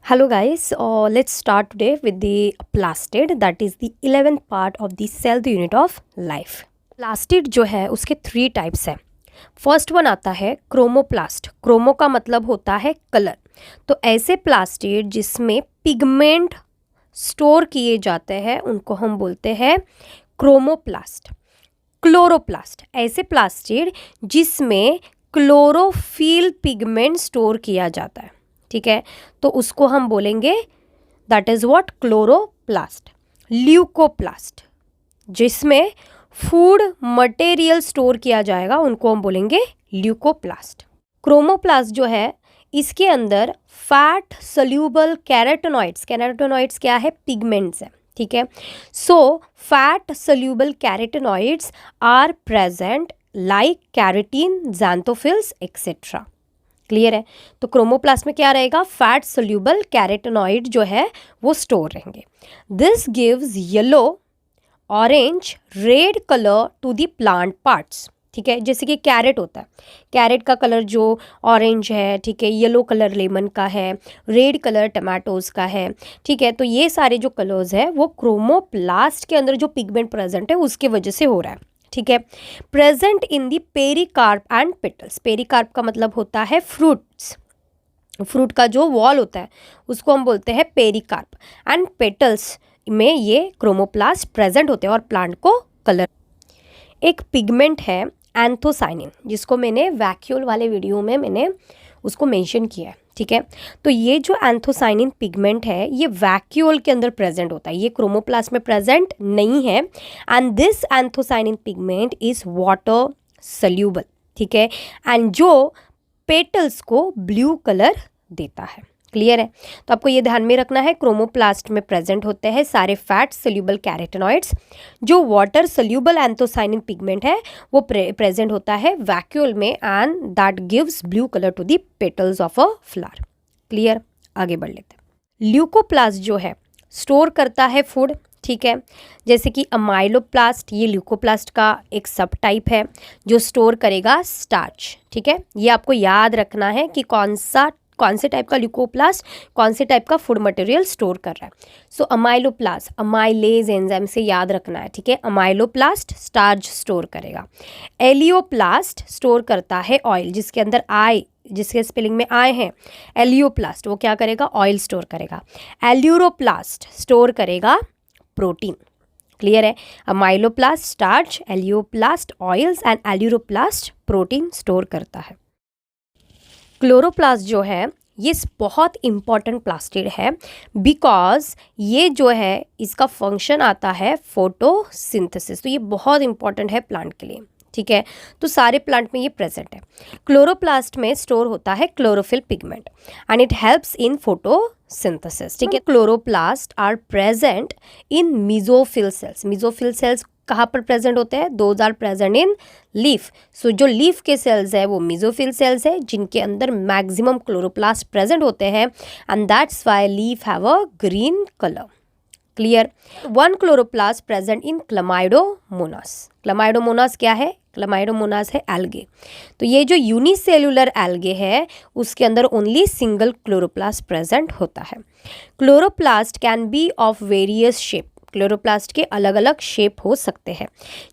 Hello guys, let's start today with the plastid, that is the 11th part of the cell unit of life. Plastid जो है उसके 3 types हैं. First one आता है chromoplast. Chromo का मतलब होता है कलर. तो ऐसे प्लास्टिड जिसमें पिगमेंट स्टोर किए जाते हैं उनको हम बोलते हैं क्रोमोप्लास्ट. क्लोरोप्लास्ट, ऐसे प्लास्टिड जिसमें क्लोरोफिल पिगमेंट स्टोर किया जाता है. ठीक है, तो उसको हम बोलेंगे that is what chloroplast. Leucoplast, जिसमें फूड मटेरियल स्टोर किया जाएगा उनको हम बोलेंगे ल्यूकोप्लास्ट. क्रोमोप्लास्ट जो है इसके अंदर फैट सोल्यूबल कैरोटेनॉइड्स, कैरोटेनॉइड्स क्या है, पिगमेंट्स है. ठीक है, so fat soluble carotenoids are present like carotene, xanthophylls etcetera. Clear है. तो क्रोमोप्लास्ट में क्या रहेगा, फैट सोल्यूबल कैरोटेनॉइड जो है वो स्टोर रहेंगे. This gives yellow, orange, red colour to the plant parts. ठीक है, जैसे कि कैरेट होता है, कैरेट का कलर जो ऑरेंज है, ठीक है, येलो कलर लेमन का है, रेड कलर टमाटोज़ का है. ठीक है, तो ये सारे जो कलर्स है वो क्रोमोप्लास्ट के अंदर जो पिगमेंट प्रेजेंट है उसके वजह से हो रहा है. ठीक है, present in the pericarp and petals. Pericarp का मतलब होता है फ्रूट्स, फ्रूट का जो वॉल होता है उसको हम बोलते हैं पेरिकार्प. एंड पेटल्स में ये क्रोमोप्लास्ट प्रेजेंट होते हैं और प्लांट को कलर. एक पिगमेंट है एंथोसाइनिन, जिसको मैंने वैक्यूल वाले वीडियो में मैंने उसको मेंशन किया है. ठीक है, तो ये जो एंथोसाइनिन पिगमेंट है ये वैक्यूल के अंदर प्रेजेंट होता है, ये क्रोमोप्लास्ट में प्रेजेंट नहीं है. And this anthocyanin pigment is water soluble. ठीक है, एंड जो पेटल्स को ब्लू कलर देता है. क्लियर है. तो आपको ये ध्यान में रखना है, क्रोमोप्लास्ट में प्रेजेंट होते हैं सारे फैट सोल्यूबल कैरोटेनॉइड्स. जो वाटर सोल्यूबल एंथोसाइनिन पिगमेंट है वो प्रेजेंट होता है वैक्यूल में and that gives blue colour to the petals of a flower. Clear, आगे बढ़ लेते हैं. ल्यूकोप्लास्ट जो है स्टोर करता है फूड. ठीक है, जैसे कि अमाइलोप्लास्ट, ये ल्यूकोप्लास्ट का एक सब टाइप है जो स्टोर करेगा स्टार्च. ठीक है, ये आपको याद रखना है कि कौन से टाइप का ल्यूकोप्लास्ट कौन से टाइप का फूड मटेरियल स्टोर कर रहा है. सो अमाइलोप्लास्ट अमाइलेज एंजाइम से याद रखना है. ठीक है, अमाइलोप्लास्ट स्टार्च स्टोर करेगा. एलियोप्लास्ट स्टोर करता है ऑयल, जिसके अंदर आई, जिसके स्पेलिंग में आए हैं एलियोप्लास्ट, वो क्या करेगा, ऑयल स्टोर करेगा. एल्यूरोप्लास्ट स्टोर करेगा प्रोटीन. क्लियर है. Amyloplast starch, elaioplast oils and aleuroplast protein store करता है. क्लोरोप्लास्ट जो है ये बहुत इंपॉर्टेंट प्लास्टिड है बिकॉज ये जो है इसका फंक्शन आता है फोटोसिंथेसिस. तो ये बहुत इंपॉर्टेंट है प्लांट के लिए. ठीक है, तो सारे प्लांट में ये प्रेजेंट है. क्लोरोप्लास्ट में स्टोर होता है chlorophyll pigment and it helps in photosynthesis. ठीक है, chloroplast are present in mesophyll cells. Mesophyll cells कहाँ पर प्रेजेंट होते हैं, those are present in leaf. So जो लीफ के सेल्स है वो मीजोफिल सेल्स है जिनके अंदर मैक्सिमम क्लोरोप्लास्ट प्रेजेंट होते हैं and that's why leaf have a green colour. Clear. One chloroplast present in Chlamydomonas. Chlamydomonas क्या है, क्लमाइडोमोनास है एल्गे. तो ये जो यूनिसेल्युलर एल्गे है उसके अंदर ओनली सिंगल क्लोरोप्लास्ट प्रेजेंट होता है. Chloroplast can be of various shape. Chloroplast के अलग अलग शेप हो सकते हैं,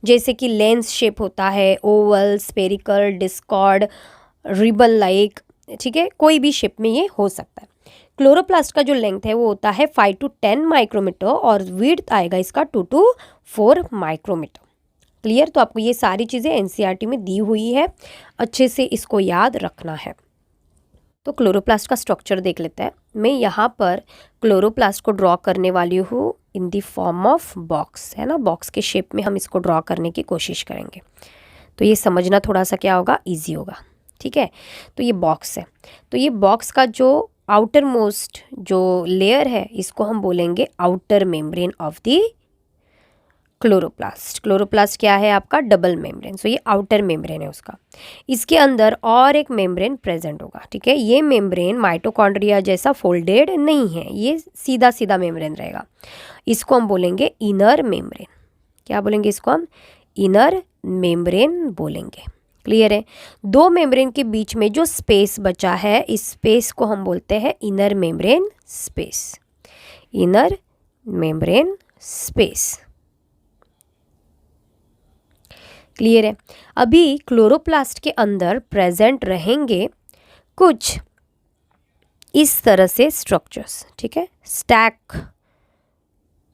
जैसे कि लेंस शेप होता है, Oval, spherical, Discord, ribbon like. ठीक है, कोई भी शेप में ये हो सकता है. क्लोरोप्लास्ट का जो लेंथ है वो होता है 5 to 10 माइक्रोमीटर और विड्थ आएगा इसका 2 to 4 माइक्रोमीटर. क्लियर. तो आपको ये सारी चीज़ें एनसीईआरटी में दी हुई है, अच्छे से इसको याद रखना है. तो क्लोरोप्लास्ट का स्ट्रक्चर देख लेते हैं. मैं यहाँ पर क्लोरोप्लास्ट को ड्रॉ करने वाली हूँ इन दी फॉर्म ऑफ बॉक्स, है ना, बॉक्स के शेप में हम इसको ड्रॉ करने की कोशिश करेंगे. तो ये समझना थोड़ा सा क्या होगा, इजी होगा. ठीक है, तो ये बॉक्स है. तो ये बॉक्स का जो आउटर मोस्ट जो लेयर है इसको हम बोलेंगे outer membrane of the chloroplast. Chloroplast क्या है आपका, डबल मेम्ब्रेन. सो ये आउटर मेम्ब्रेन है उसका. इसके अंदर और एक मेम्ब्रेन प्रेजेंट होगा. ठीक है, ये मेम्ब्रेन माइटोकॉन्ड्रिया जैसा फोल्डेड नहीं है, ये सीधा सीधा मेम्ब्रेन रहेगा. इसको हम बोलेंगे इनर मेम्ब्रेन. क्या बोलेंगे इसको हम, इनर मेम्ब्रेन बोलेंगे. क्लियर है। दो मेम्ब्रेन के बीच में जो स्पेस बचा है, इस स्पेस को हम बोलते हैं inner membrane space, inner membrane space. Clear है। अभी क्लोरोप्लास्ट के अंदर प्रेजेंट रहेंगे कुछ इस तरह से स्ट्रक्चर्स, ठीक है, स्टैक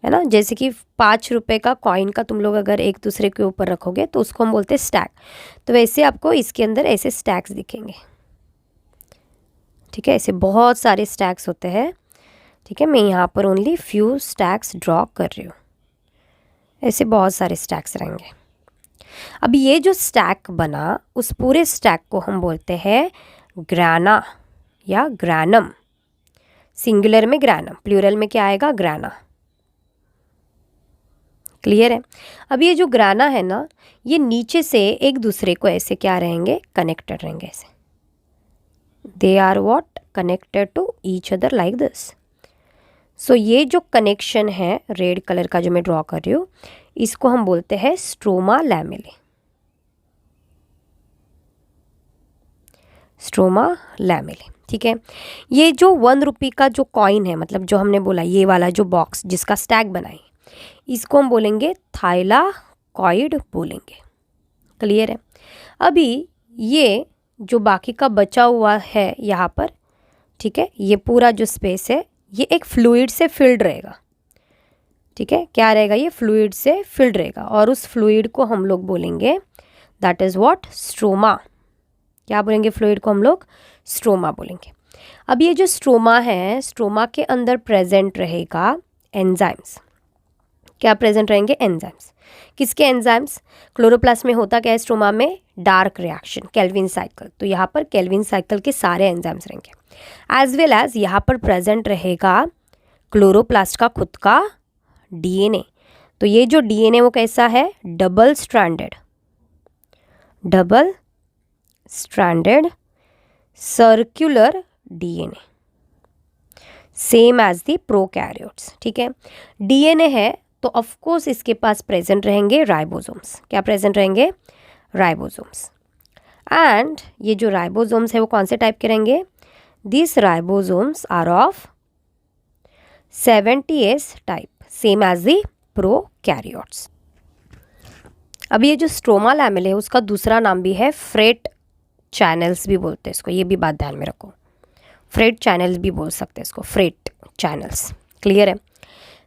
है ना, जैसे कि 5 रुपए का कॉइन का तुम लोग अगर एक दूसरे के ऊपर रखोगे तो उसको हम बोलते हैं स्टैक। तो वैसे आपको इसके अंदर ऐसे स्टैक्स दिखेंगे, ठीक है, ऐसे बहुत सारे स्टैक्स होते हैं, ठीक है। मैं यहाँ पर ओनली फ्यू स्टैक्स ड्रॉ कर रही हूँ, ऐसे बहुत सारे स्टैक्स रहेंगे। अब ये जो स्टैक बना, उस पूरे स्टैक को हम बोलते हैं ग्राना या ग्रैनम। सिंगुलर में ग्रैनम, प्लूरल में क्या आएगा, ग्राना। क्लियर है। अब ये जो ग्राना है ना, ये नीचे से एक दूसरे को ऐसे क्या रहेंगे, कनेक्टेड रहेंगे ऐसे। They are what, connected to each other like this. So ये जो कनेक्शन है रेड कलर का जो मैं ड्रॉ कर रही हूँ, इसको हम बोलते हैं स्ट्रोमा लैमेले, स्ट्रोमा लैमेले, ठीक है। ये जो 1 रुपये का जो कॉइन है, मतलब जो हमने बोला ये वाला जो बॉक्स जिसका स्टैक बनाए, इसको हम बोलेंगे थाइलाकॉइड बोलेंगे। क्लियर है। अभी ये जो बाकी का बचा हुआ है यहाँ पर, ठीक है, ये पूरा जो स्पेस है ये एक फ्लूइड से फिल्ड रहेगा, ठीक है। क्या रहेगा, ये फ्लूइड से फिल्ड रहेगा, और उस फ्लूइड को हम लोग बोलेंगे दैट इज़ व्हाट, स्ट्रोमा। क्या बोलेंगे, फ्लूइड को हम लोग स्ट्रोमा बोलेंगे। अब ये जो स्ट्रोमा है, स्ट्रोमा के अंदर प्रेजेंट रहेगा एंजाइम्स। क्या प्रेजेंट रहेंगे, एंजाइम्स। किसके एंजाइम्स, क्लोरोप्लास्ट में होता क्या है, स्ट्रोमा में डार्क रिएक्शन, केल्विन साइकिल। तो यहाँ पर केल्विन साइकिल के सारे एंजाइम्स रहेंगे। एज वेल एज यहाँ पर प्रेजेंट रहेगा क्लोरोप्लास्ट का खुद का डीएनए। तो ये जो डीएनए वो कैसा है, double stranded circular DNA, same as the prokaryotes, ठीक है। डीएनए है तो ऑफ कोर्स इसके पास प्रेजेंट रहेंगे राइबोसोम्स। क्या प्रेजेंट रहेंगे, राइबोसोम्स। एंड ये जो राइबोसोम्स है वो कौन से टाइप के रहेंगे, this ribosomes are of 70S type, same as the prokaryotes. अब ये जो स्ट्रोमा लैमेले है उसका दूसरा नाम भी है फ्रेट चैनल्स भी बोलते हैं इसको, ये भी बात ध्यान में रखो। फ्रेट चैनल्स भी बोल सकते हैं इसको, फ्रेट चैनल्स। क्लियर है।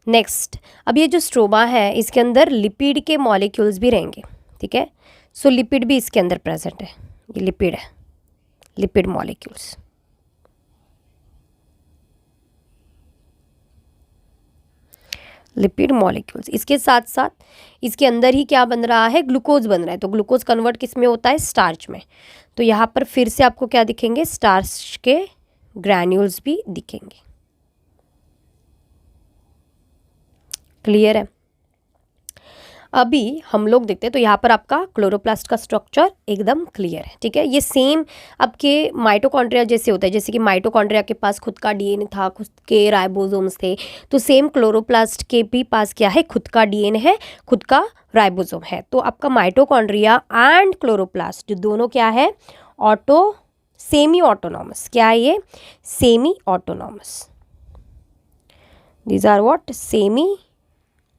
नेक्स्ट, अब ये जो स्ट्रोमा है इसके अंदर लिपिड के मॉलिक्यूल्स भी रहेंगे, ठीक है। सो लिपिड भी इसके अंदर प्रेजेंट है, ये लिपिड है, लिपिड मॉलिक्यूल्स। लिपिड मॉलिक्यूल्स, इसके साथ साथ इसके अंदर ही क्या बन रहा है, ग्लूकोज बन रहा है। तो ग्लूकोज कन्वर्ट किस में होता है, स्टार्च में। तो यहाँ पर फिर से आपको क्या दिखेंगे, स्टार्च के ग्रैन्यूल्स भी दिखेंगे। क्लियर है। अभी हम लोग देखते हैं, तो यहाँ पर आपका क्लोरोप्लास्ट का स्ट्रक्चर एकदम क्लियर है, ठीक है। ये सेम आपके माइटोकॉन्ड्रिया जैसे होता है, जैसे कि माइटोकॉन्ड्रिया के पास खुद का डीएनए था, खुद के राइबोसोम्स थे, तो सेम क्लोरोप्लास्ट के भी पास क्या है, खुद का डीएनए है, खुद का राइबोसोम है। तो आपका माइटोकॉन्ड्रिया एंड क्लोरोप्लास्ट दोनों क्या है, सेमी ऑटोनॉमस। क्या है ये, semi autonomous. These are what, semi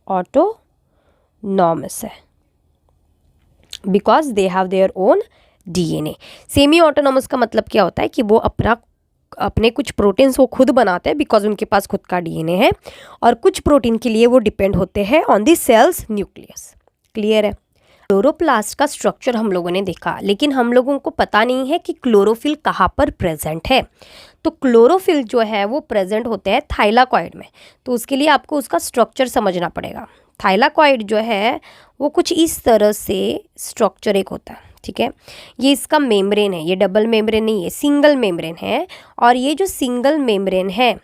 autonomous है, because they have their own DNA. Semi autonomous का मतलब क्या होता है कि वो अपने कुछ प्रोटीन्स वो खुद बनाते हैं, बिकॉज उनके पास खुद का डीएनए है, और कुछ प्रोटीन के लिए वो डिपेंड होते हैं on the cells nucleus. Clear है। क्लोरोप्लास्ट का स्ट्रक्चर हम लोगों ने देखा, लेकिन हम लोगों को पता नहीं है कि क्लोरोफिल कहाँ पर प्रेजेंट है। तो क्लोरोफिल जो है वो प्रेजेंट होते हैं थाइलाकॉइड में। तो उसके लिए आपको उसका स्ट्रक्चर समझना पड़ेगा। थाइलाकॉइड जो है वो कुछ इस तरह से स्ट्रक्चर एक होता है, ठीक है। ये इसका मेम्ब्रेन है, ये डबल मेम्ब्रेन नहीं है, सिंगल मेम्ब्रेन है। और ये जो सिंगल मेम्ब्रेन है,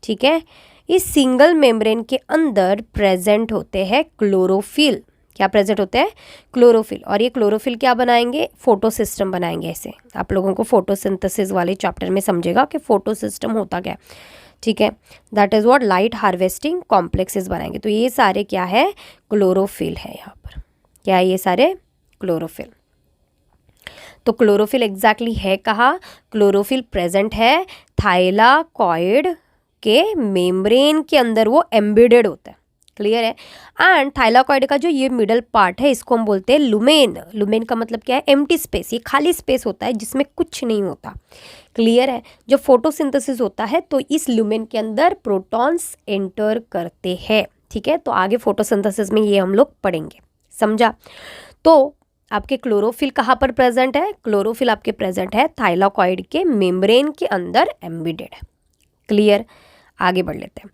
ठीक है, इस सिंगल मेम्ब्रेन के अंदर प्रेजेंट होते हैं क्लोरोफिल। क्या प्रेजेंट होते हैं, क्लोरोफिल। और ये क्लोरोफिल क्या बनाएंगे, फोटो सिस्टम बनाएंगे। ऐसे आप लोगों को फोटोसिंथेसिस वाले चैप्टर में समझेगा कि फोटो सिस्टम होता क्या है, ठीक है। That is what, light harvesting complexes बनाएंगे। तो ये सारे क्या है, क्लोरोफिल है। यहाँ पर क्या है, ये सारे क्लोरोफिल। तो क्लोरोफिल एग्जैक्टली है कहाँ? क्लोरोफिल प्रेजेंट है थाइलाकॉइड के मेम्ब्रेन के अंदर, वो एम्बेडेड होता है। क्लियर है? एंड थाइलाकॉइड का जो ये मिडल पार्ट है इसको हम बोलते हैं लुमेन। लुमेन का मतलब क्या है? Empty space. ये खाली स्पेस होता है जिसमें कुछ नहीं होता। क्लियर है? जब फोटोसिंथेसिस होता है तो इस लुमेन के अंदर प्रोटॉन्स एंटर करते हैं। ठीक है, तो आगे फोटोसिंथेसिस में ये हम लोग पढ़ेंगे। समझा? तो आपके क्लोरोफिल कहाँ पर प्रेजेंट है? क्लोरोफिल आपके प्रेजेंट है थाइलाकॉइड के मेम्ब्रेन के अंदर एम्बेडेड है। क्लियर? आगे बढ़ लेते हैं।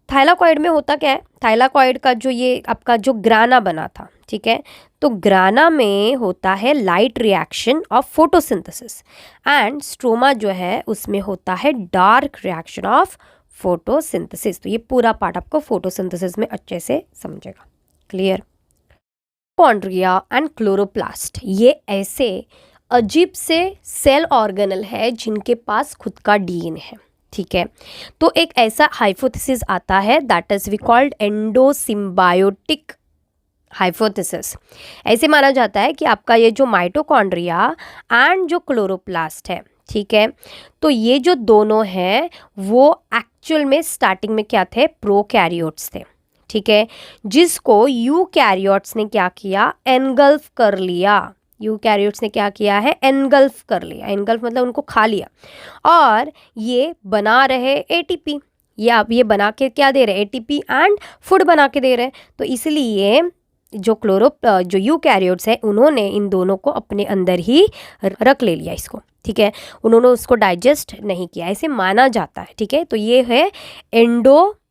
थाइलाकॉइड में होता क्या है? थाइलाकॉइड का जो ये आपका जो ग्राना बना था, ठीक है, तो ग्राना में होता है light reaction of photosynthesis and stroma जो है उसमें होता है डार्क रिएक्शन ऑफ फोटोसिंथेसिस। तो ये पूरा पार्ट आपको फोटोसिंथेसिस में अच्छे से समझेगा। क्लियर? माइटोकॉन्ड्रिया एंड क्लोरोप्लास्ट ये ऐसे अजीब से सेल ऑर्गेनल है जिनके पास खुद का डीएनए है। ठीक है, तो एक ऐसा हाइपोथेसिस आता है that is we called endosymbiotic hypothesis. ऐसे माना जाता है कि आपका ये जो माइटोकॉन्ड्रिया एंड जो क्लोरोप्लास्ट है, ठीक है, तो ये जो दोनों हैं वो एक्चुअल में स्टार्टिंग में क्या थे? प्रोकैरियोट्स थे। ठीक है, जिसको यूकैरियोट्स ने क्या किया? एनगल्फ कर लिया। यूकैरियोट्स ने क्या किया है? एनगल्फ कर लिया। एनगल्फ मतलब उनको खा लिया और ये बना रहे एटीपी। ये आप ये बना के क्या दे रहे हैं? एटीपी एंड फूड बना के दे रहे हैं। तो इसलिए जो यूकैरियोट्स है उन्होंने इन दोनों को अपने अंदर ही रख ले लिया इसको। ठीक है, उन्होंने उसको डाइजेस्ट नहीं किया, ऐसे माना जाता है। ठीक है, तो ये है एंडोसिम्बायोटिक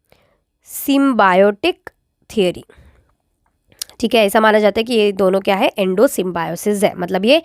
थियरी। ठीक है, ऐसा माना जाता है कि ये दोनों क्या है? एंडोसिम्बायोसिस है। मतलब ये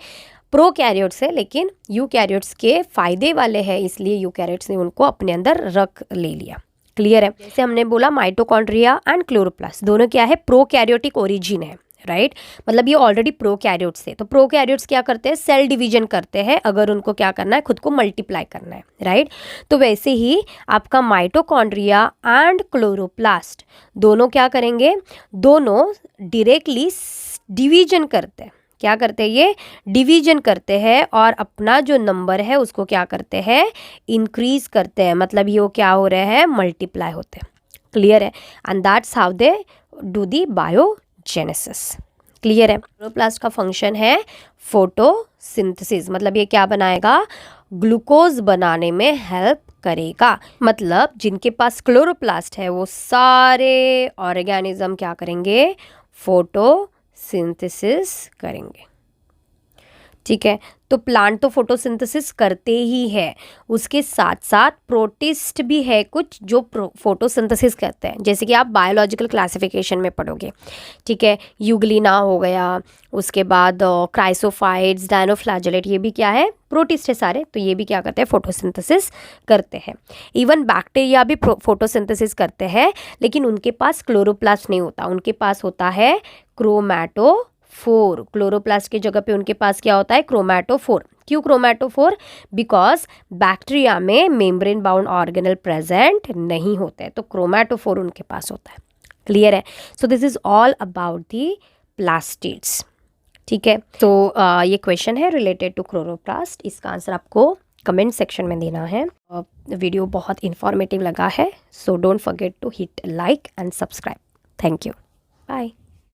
प्रोकैरियोट्स है लेकिन यूकैरियोट्स के फायदे वाले हैं, इसलिए यूकैरियोट्स ने उनको अपने अंदर रख ले लिया। क्लियर है? जैसे हमने बोला माइटोकॉन्ड्रिया एंड क्लोरोप्लास्ट दोनों क्या है? प्रोकैरियोटिक ओरिजिन है। राइट, मतलब ये ऑलरेडी प्रोकैरियोट्स थे। तो प्रोकैरियोट्स क्या करते हैं? सेल डिवीजन करते हैं अगर उनको क्या करना है? खुद को मल्टीप्लाई करना है। राइट, तो वैसे ही आपका माइटोकॉन्ड्रिया एंड क्लोरोप्लास्ट दोनों क्या करेंगे? दोनों डायरेक्टली डिवीजन करते हैं। क्या करते हैं? ये डिवीजन करते हैं और अपना जो नंबर है उसको क्या करते हैं? इंक्रीज करते हैं। मतलब ये क्या हो रहे हैं? मल्टीप्लाई होते हैं। क्लियर है? And that's how they do the biogenesis. Clear है? क्लोरोप्लास्ट का फंक्शन है फोटोसिंथेसिस। मतलब ये क्या बनाएगा? ग्लूकोज बनाने में हेल्प करेगा। मतलब जिनके पास क्लोरोप्लास्ट है वो सारे ऑर्गेनिज्म क्या करेंगे? फोटोसिंथेसिस करेंगे। ठीक है, तो प्लांट तो फोटोसिंथेसिस करते ही है, उसके साथ साथ प्रोटिस्ट भी है कुछ जो फोटोसिंथेसिस करते हैं, जैसे कि आप बायोलॉजिकल क्लासिफिकेशन में पढ़ोगे। ठीक है, यूग्लिना हो गया, उसके बाद क्राइसोफाइट्स, डायनोफ्लैजेलेट, ये भी क्या है? प्रोटिस्ट है सारे। तो ये भी क्या करते हैं? फोटोसिंथेसिस करते हैं। इवन बैक्टीरिया भी फोटोसिंथेसिस करते हैं लेकिन उनके पास क्लोरोप्लास्ट नहीं होता, उनके पास होता है क्रोमैटोफोर। क्लोरोप्लास्ट की जगह पे उनके पास क्या होता है? क्रोमैटोफोर। क्यों क्रोमैटोफोर? बिकॉज बैक्टीरिया में मेम्ब्रेन बाउंड ऑर्गेनल प्रेजेंट नहीं होते हैं, तो क्रोमैटोफोर उनके पास होता है। क्लियर है? So this is all about the plastids. ठीक है, तो ये क्वेश्चन है रिलेटेड टू क्लोरोप्लास्ट। इसका आंसर आपको कमेंट सेक्शन में देना है। वीडियो बहुत इंफॉर्मेटिव लगा है, so don't forget to hit like and subscribe. Thank you, bye.